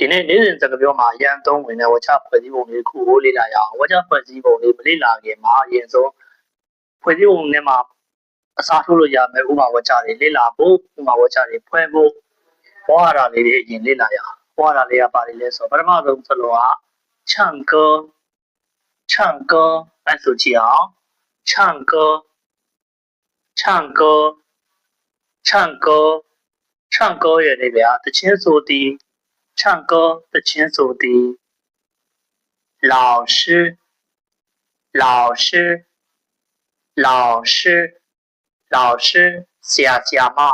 ဒီနေ့နေ့စဉ်စကားပြောမှာအရန်သုံးဝင်တဲ့ဝါချဖွဲ့စည်းပုံလေးခုကိုလေ့လာရအောင်ဝါချဖွဲ့စည်းပုံလေးမလေ့လာခင်မှာအရင်ဆုံးဖွဲ့စည်းပုံနဲ့မှာအစားထိုးလို့ရမယ်ဥပမာဝါချတွေလေ့လာဖို့ဥပမာဝါချတွေဖွဲ့ဖို့ဟောရတာလေးတွေအရင်လေ့လာရအောင်ဟောရတာလေးကပါတယ်လဲဆိုပထမဆုံးစလုံးက唱歌唱歌来数起啊唱歌唱歌唱歌唱歌ရဲ့လေးဗျာတချင်းဆိုသည်唱歌的亲属的老师老师老师老师下家嘛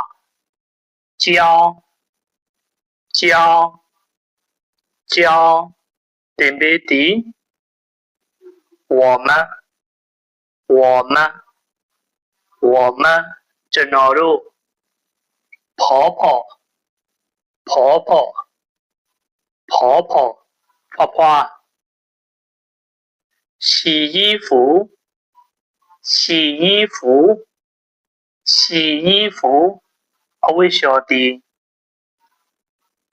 教教教对不对我们ကျွန်တော်တို့婆婆洗衣服အဝိရှောတီ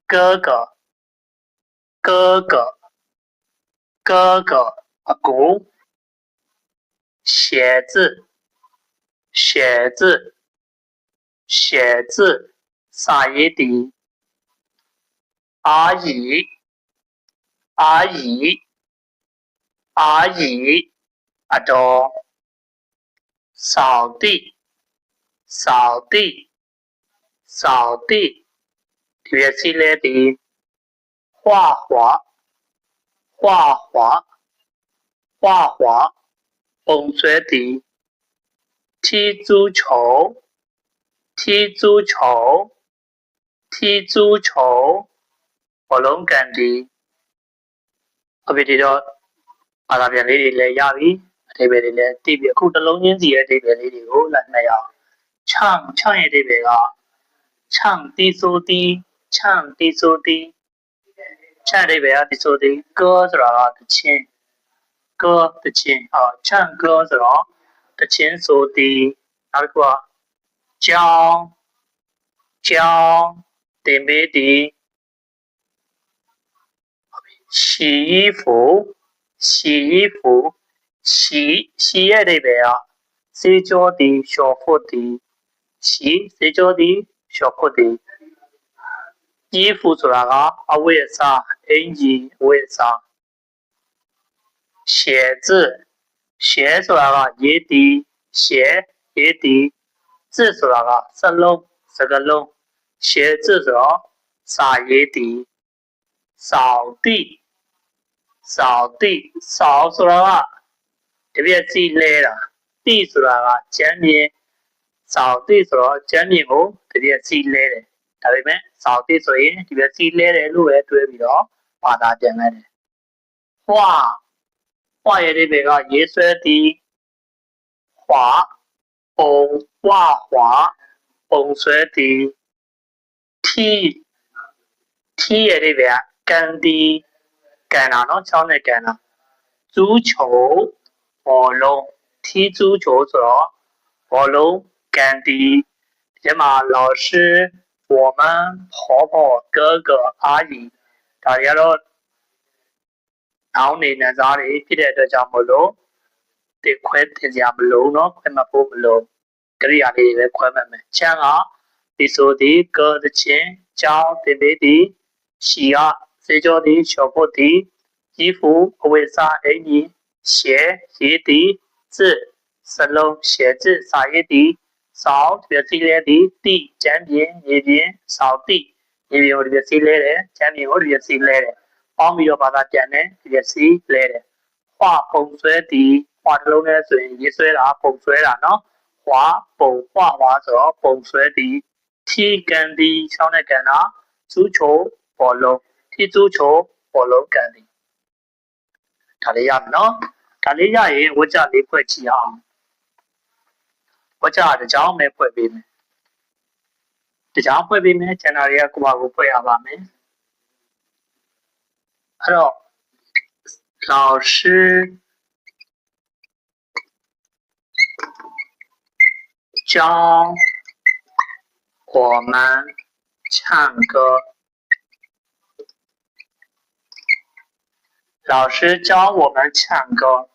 哥哥အကို写字စာရေးတီ阿姨အတော်扫地ဒီရစီလဲတီ画ပုံဆွဲတီ踢足球ဘောလုံးကန်တီအပိဒီတော့ဘာသာပြန်လေးတွေလည်းရပြီအဓိပ္ပာယ်တွေလည်းသိပြီအခုတစ်လုံးချင်းစီရဲ့အဓိပ္ပာယ်လေးတွေကိုလိုက်နိုင်အောင်唱ရဲ့အဓိပ္ပာယ်က唱低收低唱အဓိပ္ပာယ်ကဒီဆိုဒီ歌ဆိုတာကတချင်း歌တချင်း唱歌ဆိုတော့တချင်းဆိုဒီနောက်တစ်ခုက教တင်ပေးဒီ洗衣服洗ရဲ့အဓိပ္ပာယ်ကစေကြောဒီလျှော်ဖို့ဒီစေကြောဒီလျှော်ဖို့ဒီ衣服ဆိုတာကအဝတ်အစားအင်ကြီးအဝတ်အစား写字ဆိုတာကရေးတီ字ဆိုတာကစကားလုံး写字ဆိုတော့စာရေးတီ扫地扫ဆိုတာကတပြက်စီလဲတာတိဆိုတာကကျမ်းမြေ扫地ဆိုတော့ကျမ်းမြေကိုတပြက်စီလဲတယ်ဒါပေမဲ့扫地ဆိုရင်ဒီပြက်စီလဲတယ်လို့ပဲတွဲပြီးတော့ဘာသာပြန်လိုက်တယ်画ရဲ့အဓိပ္ပာယ်ကရေးဆွဲသည်画ပုံဆွဲသည်踢ရဲ့အဓိပ္ပာယ်ကကန်တီကန်တာနော်ချောင်းနဲ့ကန်တာ足球ဘောလုံး踢足球ဆိုတော့ဘောလုံးကန်တီဒီမှာ老师我们婆婆哥哥阿姨ဒါတွေကတော့နောင်နေနန်းစားတွေဖြစ်တဲ့အတွက်ကြောင့်မလို့တင်ခွဲတင်စရာမလိုเนาะခွဲမဖို့မလိုကရိယာလေးတွေပဲခွဲမှတ်မယ်ချမ်းကဒီဆိုဒီကတချင်းကြောင်းတင်ပေးဒီရှီကစေကြောဒီလျှော်ဖို့ဒီ衣服အဝတ်စားအင်ကြီး写ရေးဒီ字စလုံး写字စာရေးဒီ扫ဒီပြစီလဲဒီတိကျမ်းပြင်ရေပြင်扫地ရေပြင်ကိုဒီပြစီလဲတယ်ကျမ်းပြင်ကိုဒီပြစီလဲတယ်ပေါင်းပြီးတော့ဘာသာပြန်တယ်ဒီပြစီလဲတယ်画ပုံဆွဲဒီ画တစ်လုံးနဲ့ဆိုရင်ရေးဆွဲတာပုံဆွဲတာเนาะ画ပုံ画ဆိုတော့ပုံဆွဲဒီ踢ကန်ဒီချောင်းနဲ့ကန်တာ足球ဘောလုံး踢足球ဘောလုံးကန်ဒီဒါလေးရမယ်เนาะဒါလေးရရင်ဝါကြလေးဖွဲ့ကြည့်အောင်ဝါကြတစ်ကြောင်းပဲဖွဲ့ပေးမယ်တစ်ကြောင်းဖွဲ့ပေးမယ်ကျန်တာတွေကကိုယ့်ဘာကိုဖွဲ့ရပါမယ်အဲ့တော့老师教我们唱歌老师教我们唱歌。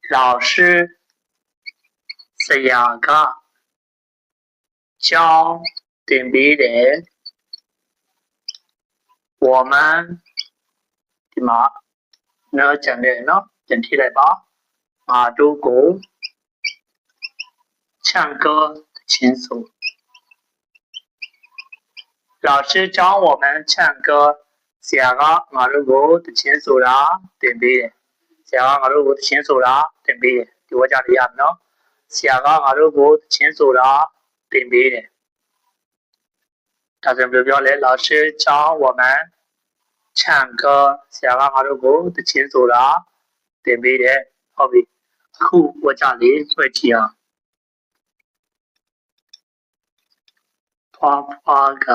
老师ဆရာက教တင်ပေးတယ်我们ဒီမှာနော်ကျန်တယ်နော်ပြန်ထိလိုက်ပါငါတို့ကို唱歌ချင်းဆို老师教我们唱歌ဆရာကငါတို့ကိုတချင်းဆိုတာတင်ပေးတယ်ဆရာကငါတို့ကိုတချင်းဆိုတာတင်ပေးတယ်ဒီဝါကြလေးရမယ်နော်ဆရာကငါတို့ကိုတချင်းဆိုတာတင်ပေးတယ်ဒါဆိုဘယ်လိုပြောလဲ老师教我们唱歌ဆရာကငါတို့ကိုတချင်းဆိုတာတင်ပေးတယ်ဟုတ်ပြီအခုဝါကြလေးဖွဲ့ကြည့်အောင်ဖွာဖွာက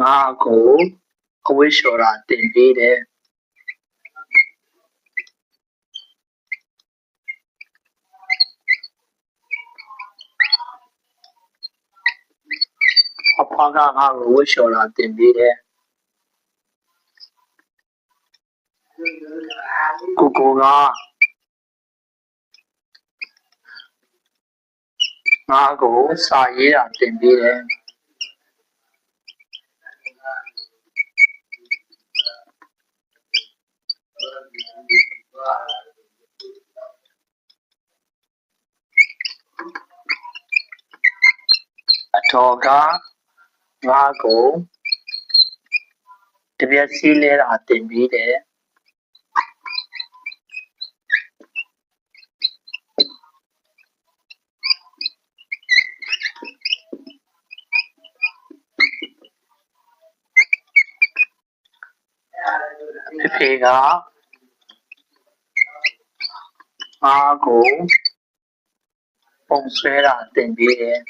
ငါကိုအဝိရှော်တာတင်ပေးတယ်ဖွာဖွာကငါကိုအဝိရှော်တာတင်ပေးတယ်ကိုကိုကငါကိုစာရေးတာတင်ပေးတယ်အတော်ကငါကိုတပြက်စီးလဲတာတင်ပေးတယ်ဖေကငါကိုပုံဆွဲတာတင်ပေးတယ်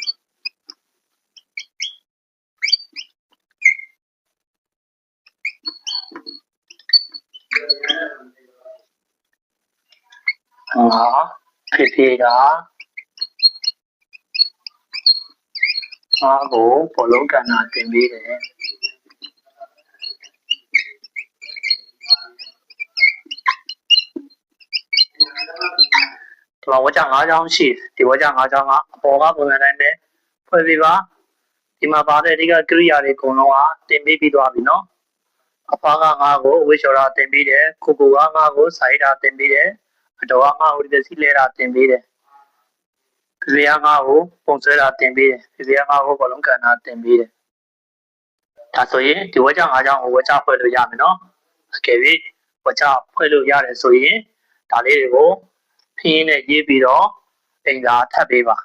ငါဖေကငါကိုဘောလုံးကန်တာတင်ပေးတယ်ဒီမှာဝါကြ၅ချောင်းရှိဒီဝါကြ၅ချောင်းကအပေါ်ကပုံစံတိုင်းပဲဖွဲ့ပေးပါဒီမှာပါတဲ့အဓိကကိရိယာတွေအကုန်လုံးကတင်ပေးပြီးသွားပြီနော်အဖွားကငါကိုဝိရှော်တာတင်ပေးတယ်ကိုကိုကငါကိုစာရေးတာတင်ပေးတယ်အတော်ကငါကိုဒီစီလဲတာတင်ပေးတယ်ဖေကငါကိုပုံဆွဲတာတင်ပေးတယ်ဖေကငါကိုဘောလုံးကန်တာတင်ပေးတယ်ဒါဆိုရင်ဒီဝါကြ၅ချောင်းကိုဝါကြဖွဲ့လို့ရမယ်နော်အကယ်၍ဝါကြဖွဲ့လို့ရတယ်ဆိုရင်ဒါလေးတွေကိုဖင်းနဲ့ရေးပြီးတော့အိမ်သာထပ်ပေးပါ